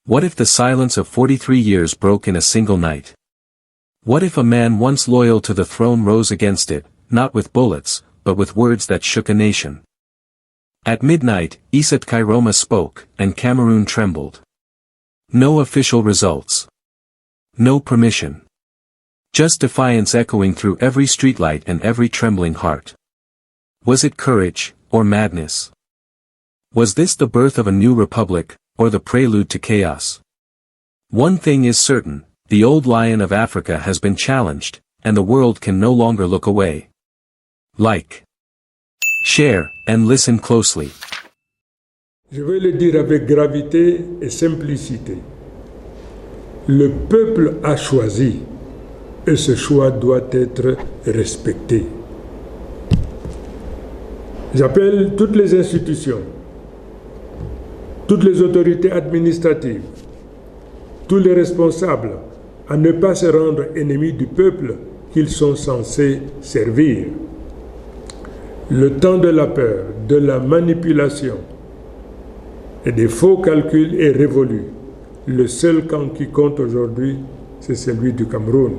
What if the silence of 43 years broke in a single night? What if a man once loyal to the throne rose against it, not with bullets, but with words that shook a nation? At midnight, Issa Tchiroma spoke, and Cameroon trembled. No official results. No permission. Just defiance echoing through every streetlight and every trembling heart. Was it courage, or madness? Was this the birth of a new republic, or the prelude to chaos? One thing is certain, the old lion of Africa has been challenged, and the world can no longer look away. Like, share, and listen closely. Je vais le dire avec gravité et simplicité. Le peuple a choisi, et ce choix doit être respecté. J'appelle toutes les institutions, toutes les autorités administratives, tous les responsables à ne pas se rendre ennemis du peuple qu'ils sont censés servir. Le temps de la peur, de la manipulation et des faux calculs est révolu. Le seul camp qui compte aujourd'hui, c'est celui du Cameroun.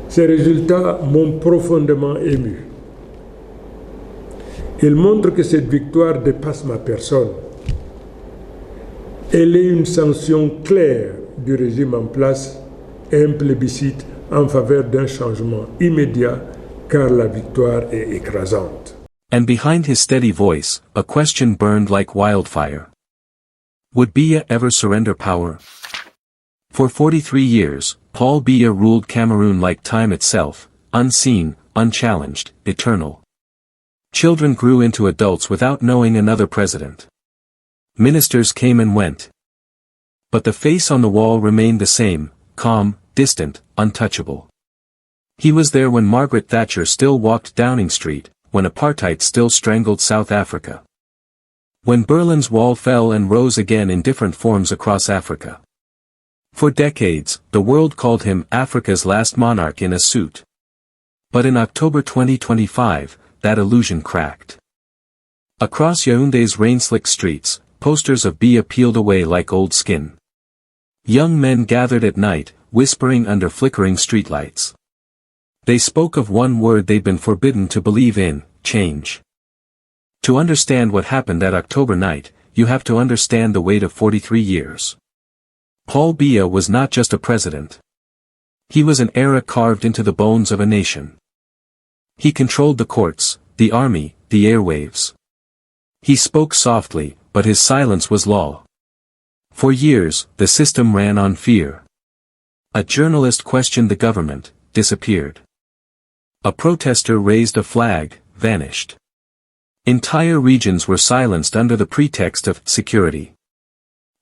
Ces résultats m'ont profondément ému. Ils montrent que cette victoire dépasse ma personne. Elle est une sanction claire du régime en place et un plébiscite en faveur d'un changement immédiat, car la victoire est écrasante. And behind his steady voice, a question burned like wildfire. Would Biya ever surrender power? For 43 years, Paul Biya ruled Cameroon like time itself, unseen, unchallenged, eternal. Children grew into adults without knowing another president. Ministers came and went. But the face on the wall remained the same, calm, distant, untouchable. He was there when Margaret Thatcher still walked Downing Street, when apartheid still strangled South Africa. When Berlin's wall fell and rose again in different forms across Africa. For decades, the world called him Africa's last monarch in a suit. But in October 2025, that illusion cracked. Across Yaoundé's rain-slicked streets, posters of Biya peeled away like old skin. Young men gathered at night, whispering under flickering streetlights. They spoke of one word they'd been forbidden to believe in: change. To understand what happened that October night, you have to understand the weight of 43 years. Paul Biya was not just a president. He was an era carved into the bones of a nation. He controlled the courts, the army, the airwaves. He spoke softly, but his silence was law. For years, the system ran on fear. A journalist questioned the government, disappeared. A protester raised a flag, vanished. Entire regions were silenced under the pretext of security.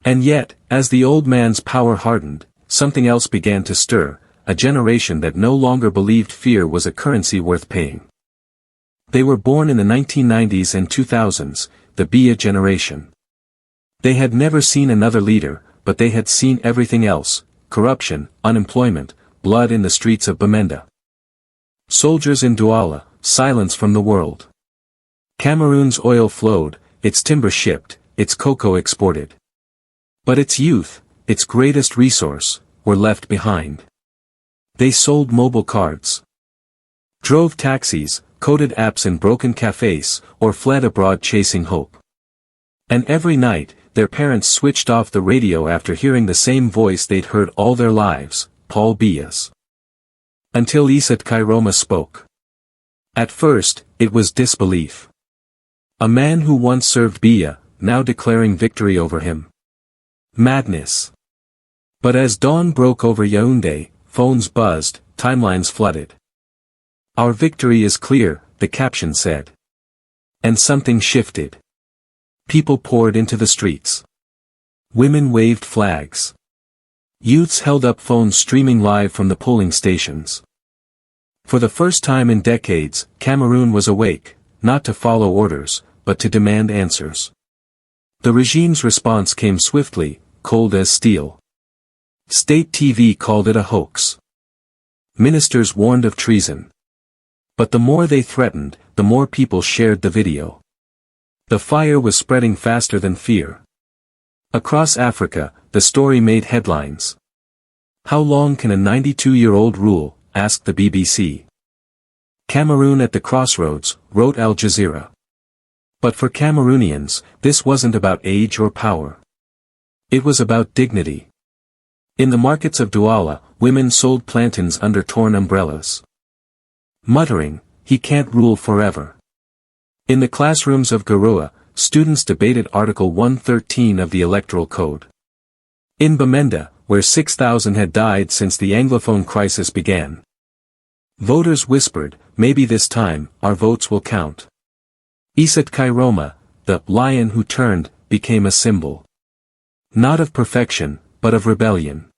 And yet, as the old man's power hardened, something else began to stir, a generation that no longer believed fear was a currency worth paying. They were born in the 1990s and 2000s, the Biya generation. They had never seen another leader, but they had seen everything else: corruption, unemployment, blood in the streets of Bamenda. Soldiers in Douala, silence from the world. Cameroon's oil flowed, its timber shipped, its cocoa exported. But its youth, its greatest resource, were left behind. They sold mobile cards, drove taxis, coded apps in broken cafes, or fled abroad chasing hope. And every night, their parents switched off the radio after hearing the same voice they'd heard all their lives, Paul Biya's. Until Issa Tchiroma spoke. At first, it was disbelief. A man who once served Biya, now declaring victory over him. Madness. But as dawn broke over Yaoundé, phones buzzed, timelines flooded. Our victory is clear, the caption said. And something shifted. People poured into the streets. Women waved flags. Youths held up phones streaming live from the polling stations. For the first time in decades, Cameroon was awake, not to follow orders, but to demand answers. The regime's response came swiftly, cold as steel. State TV called it a hoax. Ministers warned of treason. But the more they threatened, the more people shared the video. The fire was spreading faster than fear. Across Africa, the story made headlines. How long can a 92-year-old rule? Asked the BBC. Cameroon at the crossroads, wrote Al Jazeera. But for Cameroonians, this wasn't about age or power. It was about dignity. In the markets of Douala, women sold plantains under torn umbrellas. Muttering, "He can't rule forever." In the classrooms of Garoua, students debated Article 113 of the Electoral Code. In Bamenda, where 6,000 had died since the Anglophone crisis began, voters whispered, "Maybe this time, our votes will count." Issa Tchiroma, the lion who turned, became a symbol. Not of perfection, but of rebellion.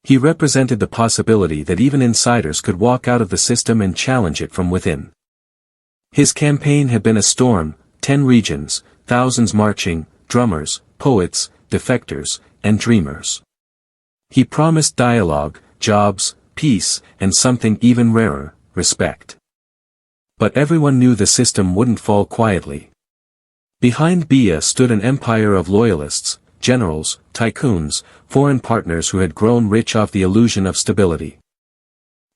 He represented the possibility that even insiders could walk out of the system and challenge it from within. His campaign had been a storm, 10 regions, thousands marching, drummers, poets, defectors, and dreamers. He promised dialogue, jobs, peace, and something even rarer, respect. But everyone knew the system wouldn't fall quietly. Behind Biya stood an empire of loyalists, generals, tycoons, foreign partners who had grown rich off the illusion of stability.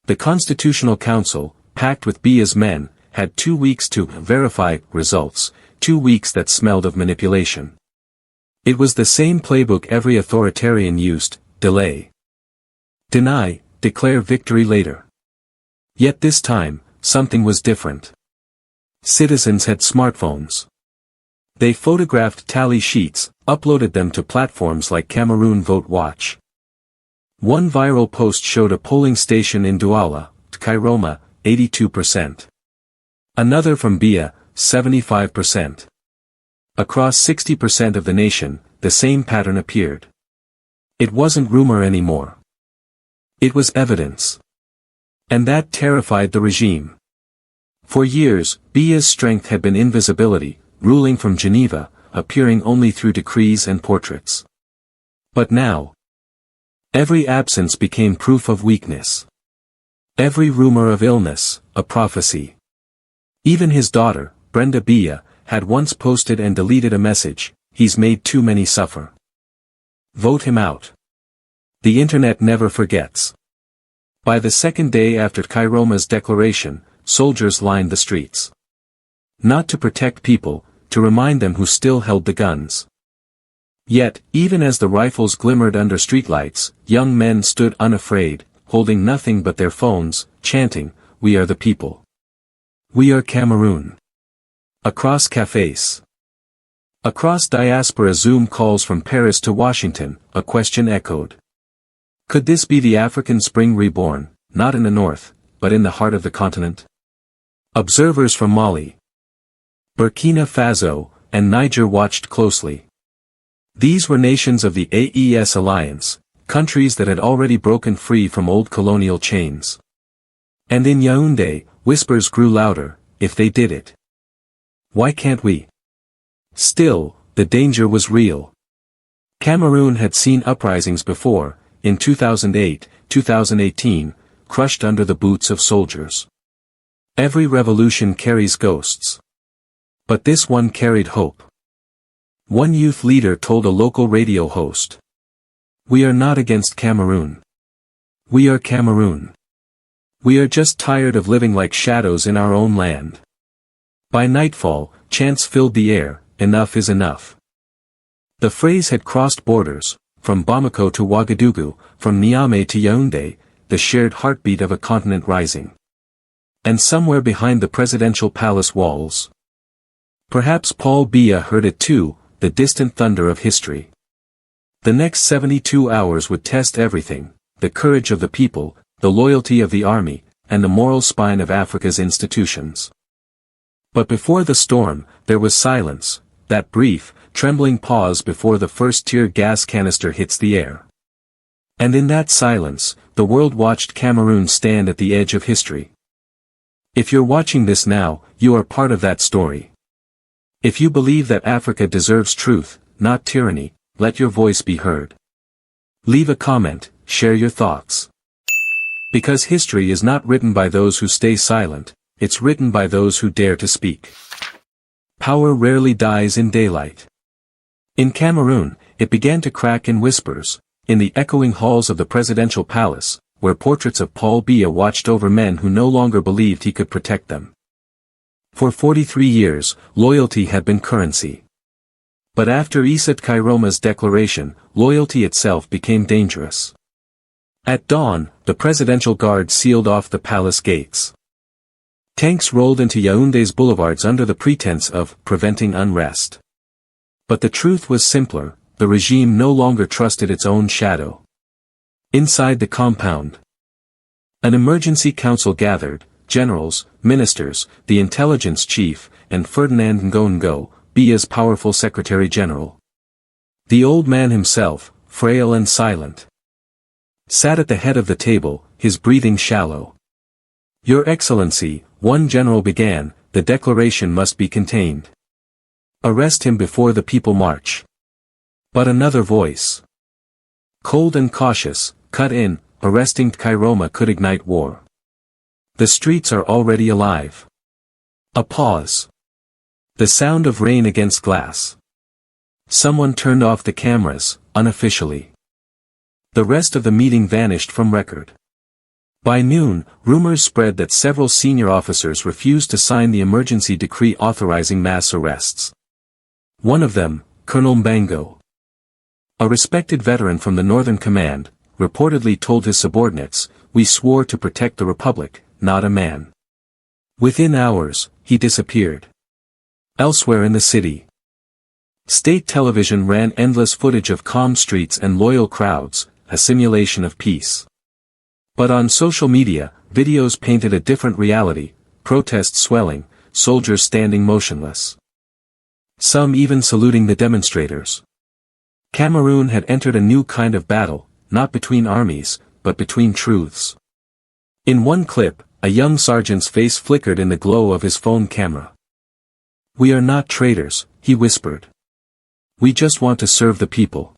The Constitutional Council, packed with Biya's men, had 2 weeks to verify results, 2 weeks that smelled of manipulation. It was the same playbook every authoritarian used: delay, deny, declare victory later. Yet this time, something was different. Citizens had smartphones. They photographed tally sheets, uploaded them to platforms like Cameroon Vote Watch. One viral post showed a polling station in Douala, Tchiroma, 82%. Another from Biya, 75%. Across 60% of the nation, the same pattern appeared. It wasn't rumor anymore. It was evidence. And that terrified the regime. For years, Biya's strength had been invisibility, ruling from Geneva, appearing only through decrees and portraits. But now, every absence became proof of weakness. Every rumor of illness, a prophecy. Even his daughter, Brenda Biya, had once posted and deleted a message: "He's made too many suffer. Vote him out." The internet never forgets. By the second day after Tchiroma's declaration, soldiers lined the streets. Not to protect people, to remind them who still held the guns. Yet, even as the rifles glimmered under streetlights, young men stood unafraid, holding nothing but their phones, chanting, "We are the people. We are Cameroon." Across cafes. Across diaspora Zoom calls from Paris to Washington, a question echoed. Could this be the African spring reborn, not in the north, but in the heart of the continent? Observers from Mali, Burkina Faso, and Niger watched closely. These were nations of the AES alliance, countries that had already broken free from old colonial chains. And in Yaoundé, whispers grew louder: if they did it, why can't we? Still, the danger was real. Cameroon had seen uprisings before, in 2008, 2018, crushed under the boots of soldiers. Every revolution carries ghosts. But this one carried hope. One youth leader told a local radio host, "We are not against Cameroon. We are Cameroon. We are just tired of living like shadows in our own land." By nightfall, chants filled the air: enough is enough. The phrase had crossed borders, from Bamako to Ouagadougou, from Niamey to Yaoundé, the shared heartbeat of a continent rising. And somewhere behind the presidential palace walls, perhaps Paul Biya heard it too, the distant thunder of history. The next 72 hours would test everything: the courage of the people, the loyalty of the army, and the moral spine of Africa's institutions. But before the storm, there was silence, that brief, trembling pause before the first tear gas canister hits the air. And in that silence, the world watched Cameroon stand at the edge of history. If you're watching this now, you are part of that story. If you believe that Africa deserves truth, not tyranny, let your voice be heard. Leave a comment, share your thoughts. Because history is not written by those who stay silent, it's written by those who dare to speak. Power rarely dies in daylight. In Cameroon, it began to crack in whispers, in the echoing halls of the presidential palace, where portraits of Paul Biya watched over men who no longer believed he could protect them. For 43 years, loyalty had been currency. But after Issa Tchiroma's declaration, loyalty itself became dangerous. At dawn, the presidential guard sealed off the palace gates. Tanks rolled into Yaoundé's boulevards under the pretense of preventing unrest. But the truth was simpler, the regime no longer trusted its own shadow. Inside the compound, an emergency council gathered, generals, ministers, the intelligence chief, and Ferdinand Ngongo, Biya's powerful secretary-general. The old man himself, frail and silent, sat at the head of the table, his breathing shallow. "Your Excellency," one general began, "the declaration must be contained. Arrest him before the people march." But another voice, cold and cautious, cut in, "Arresting Tchiroma could ignite war. The streets are already alive." A pause. The sound of rain against glass. Someone turned off the cameras, unofficially. The rest of the meeting vanished from record. By noon, rumors spread that several senior officers refused to sign the emergency decree authorizing mass arrests. One of them, Colonel Mbango, a respected veteran from the Northern Command, reportedly told his subordinates, "We swore to protect the Republic, not a man." Within hours, he disappeared. Elsewhere in the city, state television ran endless footage of calm streets and loyal crowds, a simulation of peace. But on social media, videos painted a different reality, protests swelling, soldiers standing motionless. Some even saluting the demonstrators. Cameroon had entered a new kind of battle, not between armies, but between truths. In one clip, a young sergeant's face flickered in the glow of his phone camera. "We are not traitors," he whispered. "We just want to serve the people."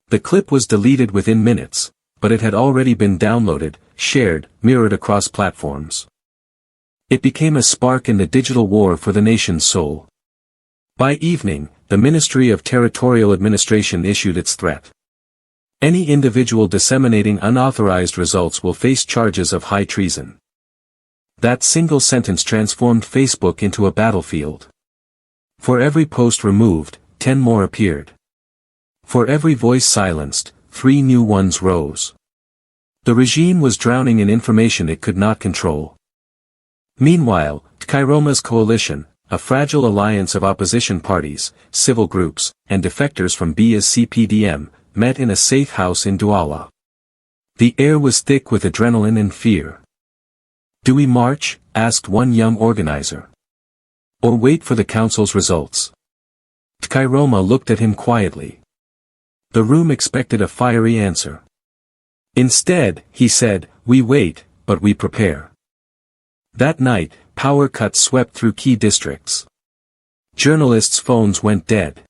The clip was deleted within minutes, but it had already been downloaded, shared, mirrored across platforms. It became a spark in the digital war for the nation's soul. By evening, the Ministry of Territorial Administration issued its threat. Any individual disseminating unauthorized results will face charges of high treason. That single sentence transformed Facebook into a battlefield. For every post removed, 10 more appeared. For every voice silenced, 3 new ones rose. The regime was drowning in information it could not control. Meanwhile, Tchiroma's coalition, a fragile alliance of opposition parties, civil groups, and defectors from Biya's CPDM, met in a safe house in Douala. The air was thick with adrenaline and fear. "Do we march?" asked one young organizer. "Or wait for the council's results?" Tchiroma looked at him quietly. The room expected a fiery answer. Instead, he said, "We wait, but we prepare." That night, power cuts swept through key districts. Journalists' phones went dead.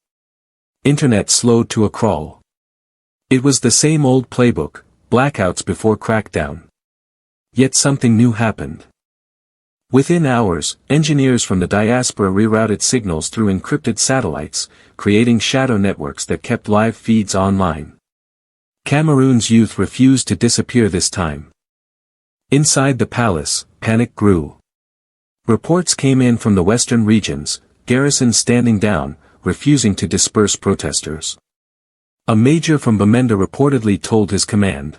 Internet slowed to a crawl. It was the same old playbook, blackouts before crackdown. Yet something new happened. Within hours, engineers from the diaspora rerouted signals through encrypted satellites, creating shadow networks that kept live feeds online. Cameroon's youth refused to disappear this time. Inside the palace, panic grew. Reports came in from the western regions, garrisons standing down, refusing to disperse protesters. A major from Bamenda reportedly told his command,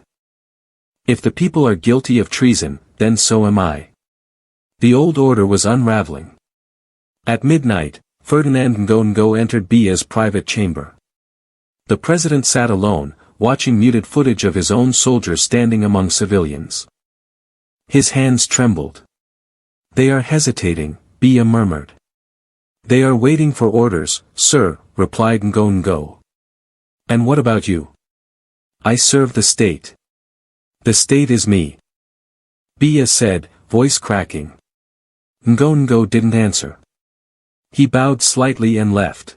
"If the people are guilty of treason, then so am I." The old order was unraveling. At midnight, Ferdinand Ngongo entered Biya's private chamber. The president sat alone, watching muted footage of his own soldiers standing among civilians. His hands trembled. "They are hesitating," Biya murmured. "They are waiting for orders, sir," replied Ngongo. "And what about you?" "I serve the state. The state is me," Biya said, voice cracking. Ngongo didn't answer. He bowed slightly and left.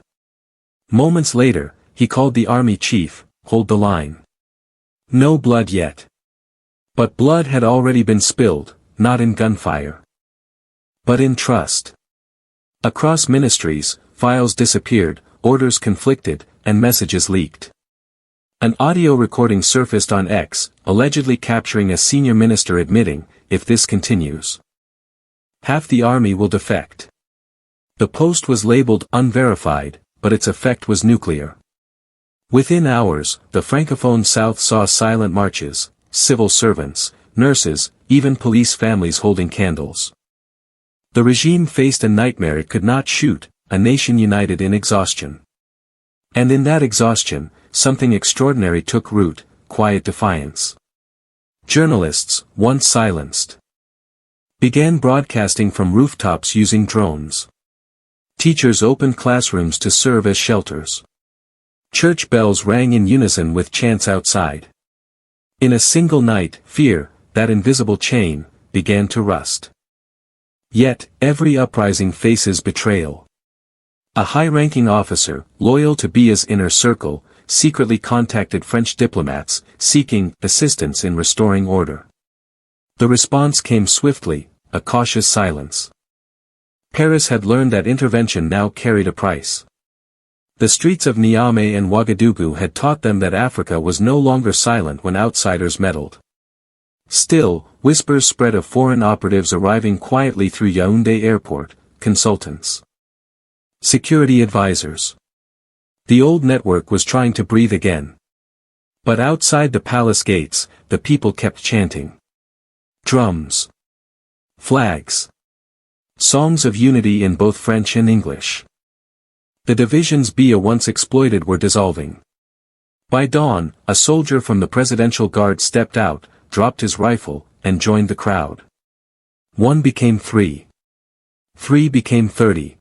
Moments later, he called the army chief, "Hold the line. No blood yet." But blood had already been spilled, not in gunfire, but in trust. Across ministries, files disappeared, orders conflicted, and messages leaked. An audio recording surfaced on X, allegedly capturing a senior minister admitting, "If this continues, half the army will defect." The post was labeled unverified, but its effect was nuclear. Within hours, the Francophone South saw silent marches, civil servants, nurses, even police families holding candles. The regime faced a nightmare it could not shoot, a nation united in exhaustion. And in that exhaustion, something extraordinary took root, quiet defiance. Journalists, once silenced, began broadcasting from rooftops using drones. Teachers opened classrooms to serve as shelters. Church bells rang in unison with chants outside. In a single night, fear, that invisible chain, began to rust. Yet, every uprising faces betrayal. A high-ranking officer, loyal to Biya's inner circle, secretly contacted French diplomats, seeking assistance in restoring order. The response came swiftly, a cautious silence. Paris had learned that intervention now carried a price. The streets of Niamey and Ouagadougou had taught them that Africa was no longer silent when outsiders meddled. Still, whispers spread of foreign operatives arriving quietly through Yaoundé airport, consultants, security advisors. The old network was trying to breathe again. But outside the palace gates, the people kept chanting. Drums. Flags. Songs of unity in both French and English. The divisions Biya once exploited were dissolving. By dawn, a soldier from the presidential guard stepped out, dropped his rifle, and joined the crowd. 1 became 3. 3 became 30.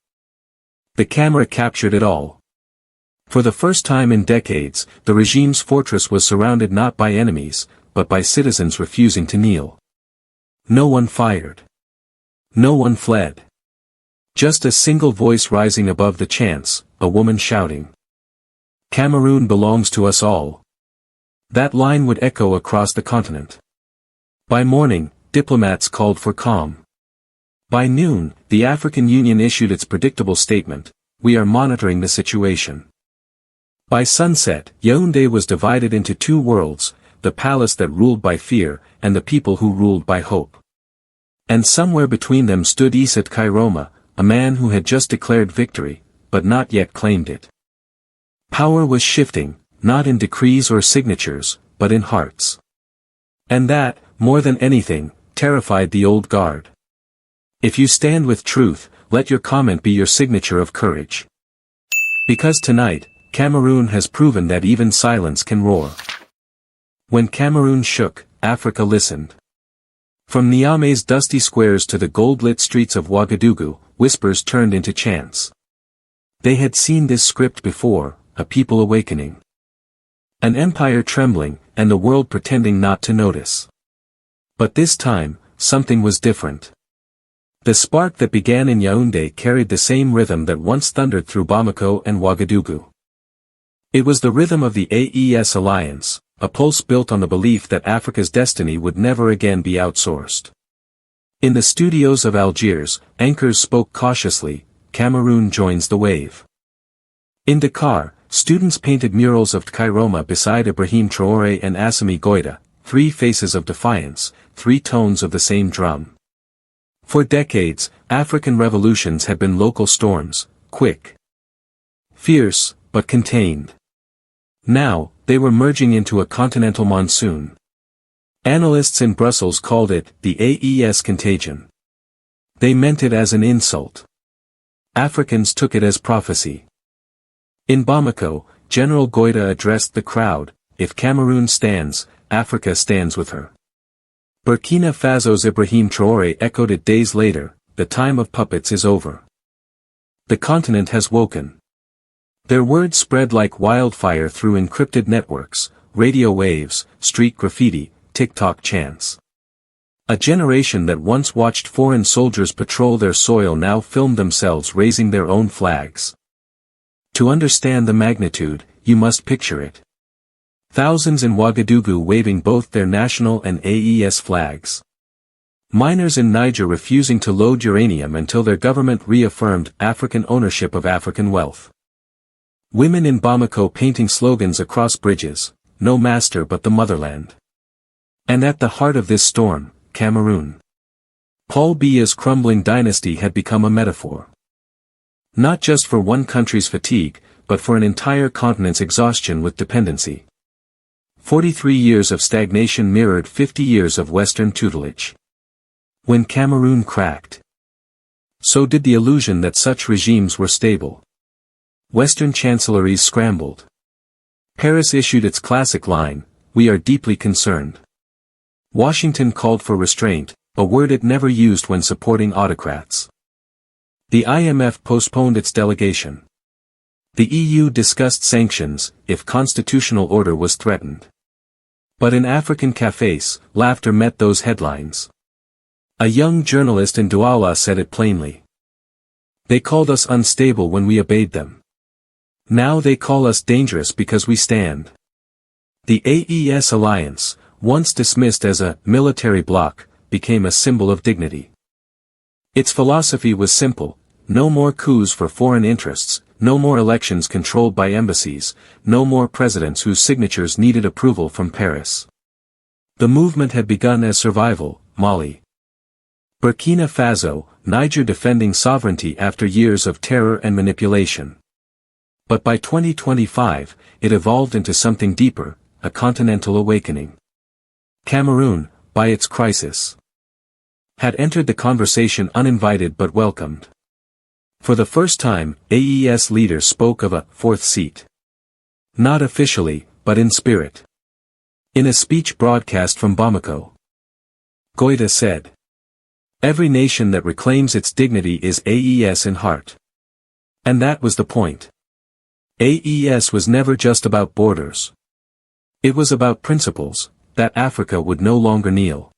The camera captured it all. For the first time in decades, the regime's fortress was surrounded not by enemies, but by citizens refusing to kneel. No one fired. No one fled. Just a single voice rising above the chants, a woman shouting, "Cameroon belongs to us all." That line would echo across the continent. By morning, diplomats called for calm. By noon, the African Union issued its predictable statement, "We are monitoring the situation." By sunset, Yaoundé was divided into two worlds, the palace that ruled by fear, and the people who ruled by hope. And somewhere between them stood Issa Tchiroma, a man who had just declared victory, but not yet claimed it. Power was shifting, not in decrees or signatures, but in hearts. And that, more than anything, terrified the old guard. If you stand with truth, let your comment be your signature of courage. Because tonight, Cameroon has proven that even silence can roar. When Cameroon shook, Africa listened. From Niamey's dusty squares to the gold-lit streets of Ouagadougou, whispers turned into chants. They had seen this script before, a people awakening. An empire trembling, and the world pretending not to notice. But this time, something was different. The spark that began in Yaoundé carried the same rhythm that once thundered through Bamako and Ouagadougou. It was the rhythm of the AES alliance, a pulse built on the belief that Africa's destiny would never again be outsourced. In the studios of Algiers, anchors spoke cautiously, "Cameroon joins the wave." In Dakar, students painted murals of Tchiroma beside Ibrahim Traoré and Assimi Goïta, 3 faces of defiance, 3 tones of the same drum. For decades, African revolutions had been local storms, quick, fierce, but contained. Now, they were merging into a continental monsoon. Analysts in Brussels called it the AES contagion. They meant it as an insult. Africans took it as prophecy. In Bamako, General Goïta addressed the crowd, "If Cameroon stands, Africa stands with her." Burkina Faso's Ibrahim Traoré echoed it days later, "The time of puppets is over. The continent has woken." Their words spread like wildfire through encrypted networks, radio waves, street graffiti, TikTok chants. A generation that once watched foreign soldiers patrol their soil now filmed themselves raising their own flags. To understand the magnitude, you must picture it. Thousands in Ouagadougou waving both their national and AES flags. Miners in Niger refusing to load uranium until their government reaffirmed African ownership of African wealth. Women in Bamako painting slogans across bridges, "No master but the motherland." And at the heart of this storm, Cameroon. Paul Biya's crumbling dynasty had become a metaphor. Not just for one country's fatigue, but for an entire continent's exhaustion with dependency. 43 years of stagnation mirrored 50 years of Western tutelage. When Cameroon cracked, so did the illusion that such regimes were stable. Western chancelleries scrambled. Paris issued its classic line, "We are deeply concerned." Washington called for restraint, a word it never used when supporting autocrats. The IMF postponed its delegation. The EU discussed sanctions, if constitutional order was threatened. But in African cafes, laughter met those headlines. A young journalist in Douala said it plainly. They called us unstable when we obeyed them. Now they call us dangerous because we stand. The AES alliance, once dismissed as a military bloc, became a symbol of dignity. Its philosophy was simple: no more coups for foreign interests, no more elections controlled by embassies, no more presidents whose signatures needed approval from Paris. The movement had begun as survival: Mali, Burkina Faso, Niger defending sovereignty after years of terror and manipulation. But by 2025, it evolved into something deeper, a continental awakening. Cameroon, by its crisis, had entered the conversation uninvited but welcomed. For the first time, AES leaders spoke of a fourth seat. Not officially, but in spirit. In a speech broadcast from Bamako, Goïta said, "Every nation that reclaims its dignity is AES in heart." And that was the point. AES was never just about borders. It was about principles, that Africa would no longer kneel.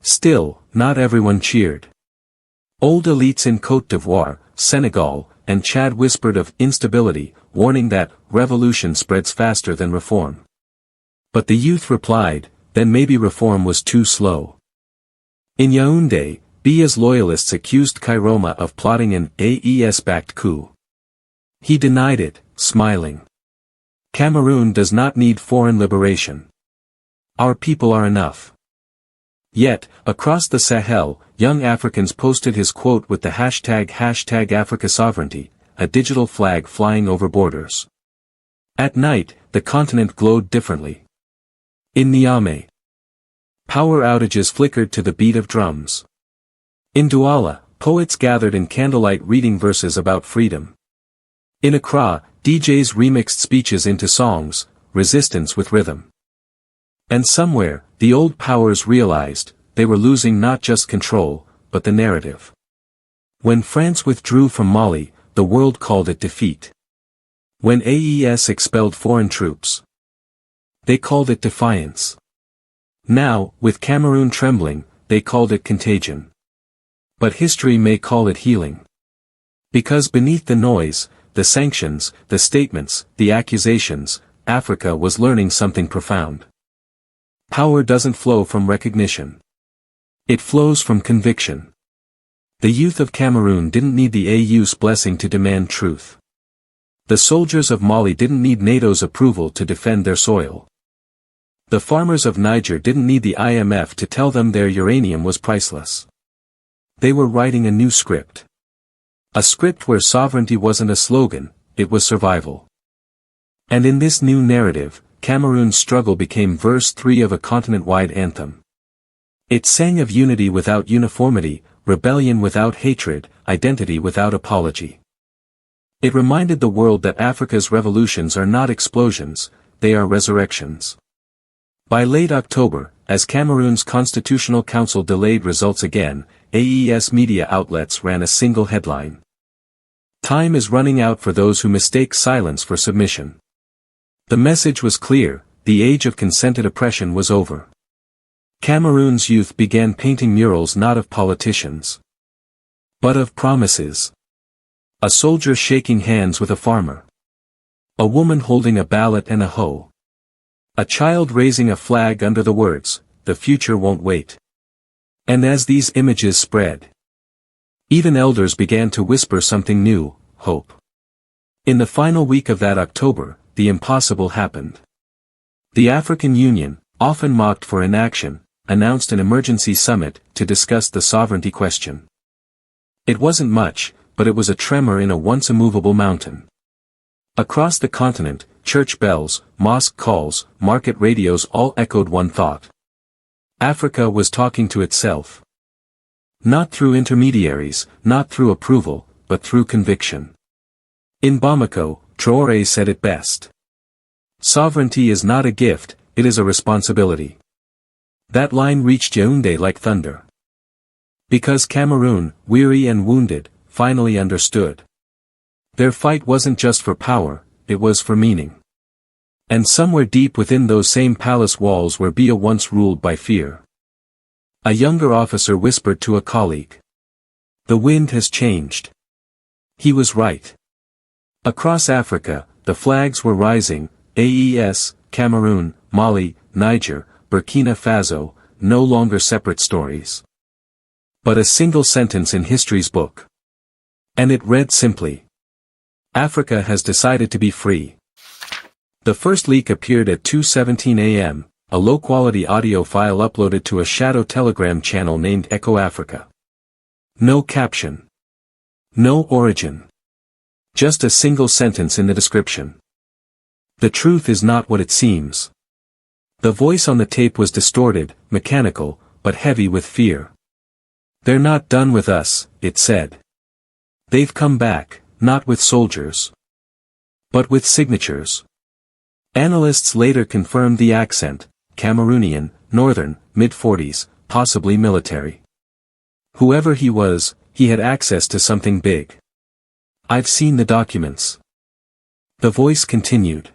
Still, not everyone cheered. Old elites in Côte d'Ivoire, Senegal, and Chad whispered of instability, warning that revolution spreads faster than reform. But the youth replied, then maybe reform was too slow. In Yaoundé, Biya's loyalists accused Tchiroma of plotting an AES-backed coup. He denied it, smiling. Cameroon does not need foreign liberation. Our people are enough. Yet, across the Sahel, young Africans posted his quote with the hashtag #AfricaSovereignty, a digital flag flying over borders. At night, the continent glowed differently. In Niamey, power outages flickered to the beat of drums. In Douala, poets gathered in candlelight reading verses about freedom. In Accra, DJs remixed speeches into songs, resistance with rhythm. And somewhere, the old powers realized, they were losing not just control, but the narrative. When France withdrew from Mali, the world called it defeat. When AES expelled foreign troops, they called it defiance. Now, with Cameroon trembling, they called it contagion. But history may call it healing. Because beneath the noise, the sanctions, the statements, the accusations, Africa was learning something profound. Power doesn't flow from recognition. It flows from conviction. The youth of Cameroon didn't need the AU's blessing to demand truth. The soldiers of Mali didn't need NATO's approval to defend their soil. The farmers of Niger didn't need the IMF to tell them their uranium was priceless. They were writing a new script. A script where sovereignty wasn't a slogan, it was survival. And in this new narrative, Cameroon's struggle became verse 3 of a continent-wide anthem. It sang of unity without uniformity, rebellion without hatred, identity without apology. It reminded the world that Africa's revolutions are not explosions, they are resurrections. By late October, as Cameroon's Constitutional Council delayed results again, AES media outlets ran a single headline. Time is running out for those who mistake silence for submission. The message was clear, the age of consented oppression was over. Cameroon's youth began painting murals not of politicians, but of promises. A soldier shaking hands with a farmer. A woman holding a ballot and a hoe. A child raising a flag under the words, "The future won't wait." And as these images spread, even elders began to whisper something new, hope. In the final week of that October, the impossible happened. The African Union, often mocked for inaction, announced an emergency summit to discuss the sovereignty question. It wasn't much, but it was a tremor in a once immovable mountain. Across the continent, church bells, mosque calls, market radios all echoed one thought. Africa was talking to itself. Not through intermediaries, not through approval, but through conviction. In Bamako, Traoré said it best. Sovereignty is not a gift, it is a responsibility. That line reached Yaoundé like thunder. Because Cameroon, weary and wounded, finally understood. Their fight wasn't just for power, it was for meaning. And somewhere deep within those same palace walls where Biya once ruled by fear. A younger officer whispered to a colleague. The wind has changed. He was right. Across Africa, the flags were rising, AES, Cameroon, Mali, Niger, Burkina Faso, no longer separate stories. But a single sentence in history's book. And it read simply. Africa has decided to be free. The first leak appeared at 2:17 a.m., a low-quality audio file uploaded to a shadow telegram channel named Echo Africa. No caption. No origin. Just a single sentence in the description. The truth is not what it seems. The voice on the tape was distorted, mechanical, but heavy with fear. They're not done with us, it said. They've come back, not with soldiers, but with signatures. Analysts later confirmed the accent, Cameroonian, northern, mid-40s, possibly military. Whoever he was, he had access to something big. I've seen the documents. The voice continued.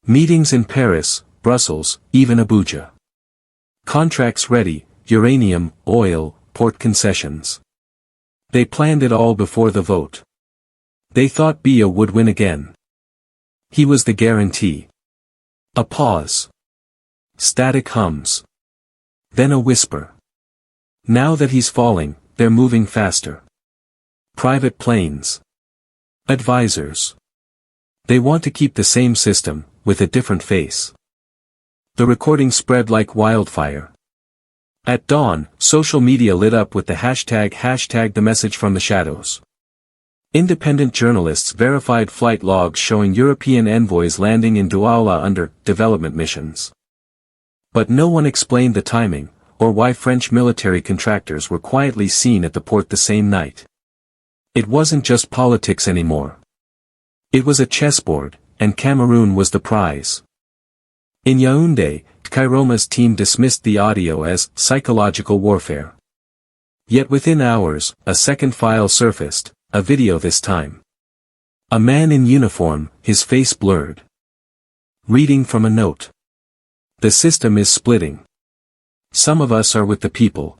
Meetings in Paris, Brussels, even Abuja. Contracts ready, uranium, oil, port concessions. They planned it all before the vote. They thought Biya would win again. He was the guarantee. A pause. Static hums. Then a whisper. Now that he's falling, they're moving faster. Private planes. Advisors. They want to keep the same system, with a different face. The recording spread like wildfire. At dawn, social media lit up with the hashtag the message from the shadows. Independent journalists verified flight logs showing European envoys landing in Douala under development missions. But no one explained the timing, or why French military contractors were quietly seen at the port the same night. It wasn't just politics anymore. It was a chessboard, and Cameroon was the prize. In Yaoundé, Tchiroma's team dismissed the audio as psychological warfare. Yet within hours, a second file surfaced, a video this time. A man in uniform, his face blurred. Reading from a note. The system is splitting. Some of us are with the people.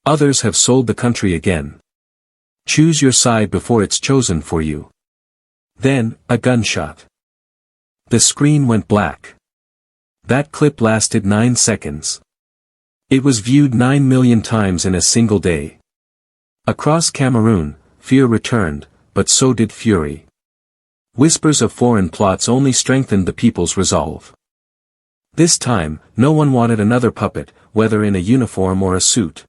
Others have sold the country again. Choose your side before it's chosen for you. Then, a gunshot. The screen went black. That clip lasted 9 seconds. It was viewed 9 million times in a single day. Across Cameroon, fear returned, but so did fury. Whispers of foreign plots only strengthened the people's resolve. This time, no one wanted another puppet, whether in a uniform or a suit.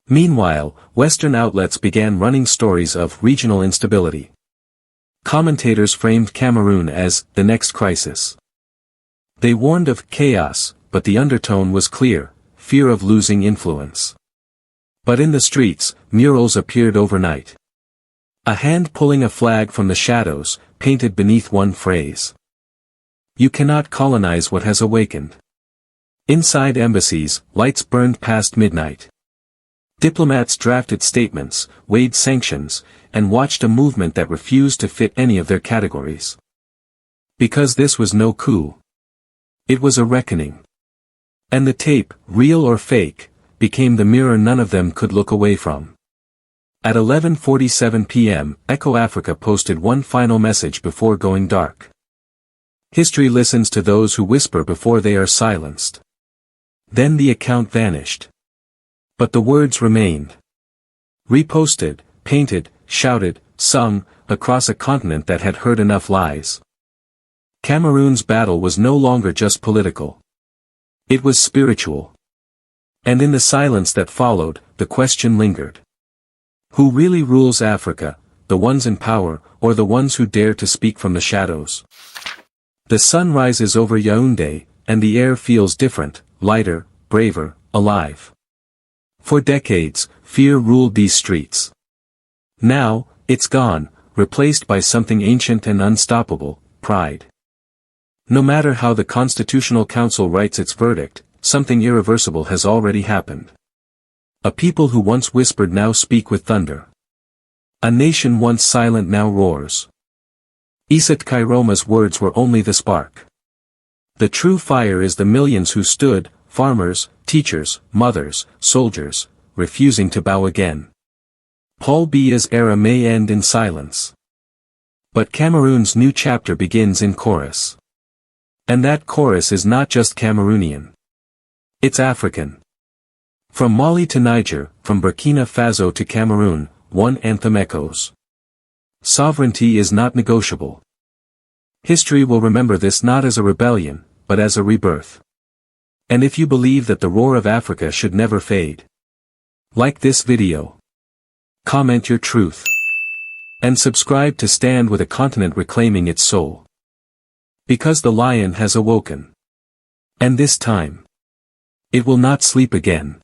Meanwhile, Western outlets began running stories of regional instability. Commentators framed Cameroon as the next crisis. They warned of chaos, but the undertone was clear, fear of losing influence. But in the streets, murals appeared overnight. A hand pulling a flag from the shadows, painted beneath one phrase. You cannot colonize what has awakened. Inside embassies, lights burned past midnight. Diplomats drafted statements, weighed sanctions, and watched a movement that refused to fit any of their categories. Because this was no coup. It was a reckoning. And the tape, real or fake, became the mirror none of them could look away from. At 11:47 p.m., Echo Africa posted one final message before going dark. History listens to those who whisper before they are silenced. Then the account vanished. But the words remained. Reposted, painted, shouted, sung, across a continent that had heard enough lies. Cameroon's battle was no longer just political. It was spiritual. And in the silence that followed, the question lingered. Who really rules Africa, the ones in power, or the ones who dare to speak from the shadows? The sun rises over Yaoundé, and the air feels different, lighter, braver, alive. For decades, fear ruled these streets. Now, it's gone, replaced by something ancient and unstoppable, pride. No matter how the Constitutional Council writes its verdict, something irreversible has already happened. A people who once whispered now speak with thunder. A nation once silent now roars. Issa Tchiroma's words were only the spark. The true fire is the millions who stood, farmers, teachers, mothers, soldiers, refusing to bow again. Paul Biya's era may end in silence. But Cameroon's new chapter begins in chorus. And that chorus is not just Cameroonian. It's African. From Mali to Niger, from Burkina Faso to Cameroon, one anthem echoes. Sovereignty is not negotiable. History will remember this not as a rebellion, but as a rebirth. And if you believe that the roar of Africa should never fade, like this video. Comment your truth. And subscribe to stand with a continent reclaiming its soul. Because the lion has awoken. And this time, it will not sleep again.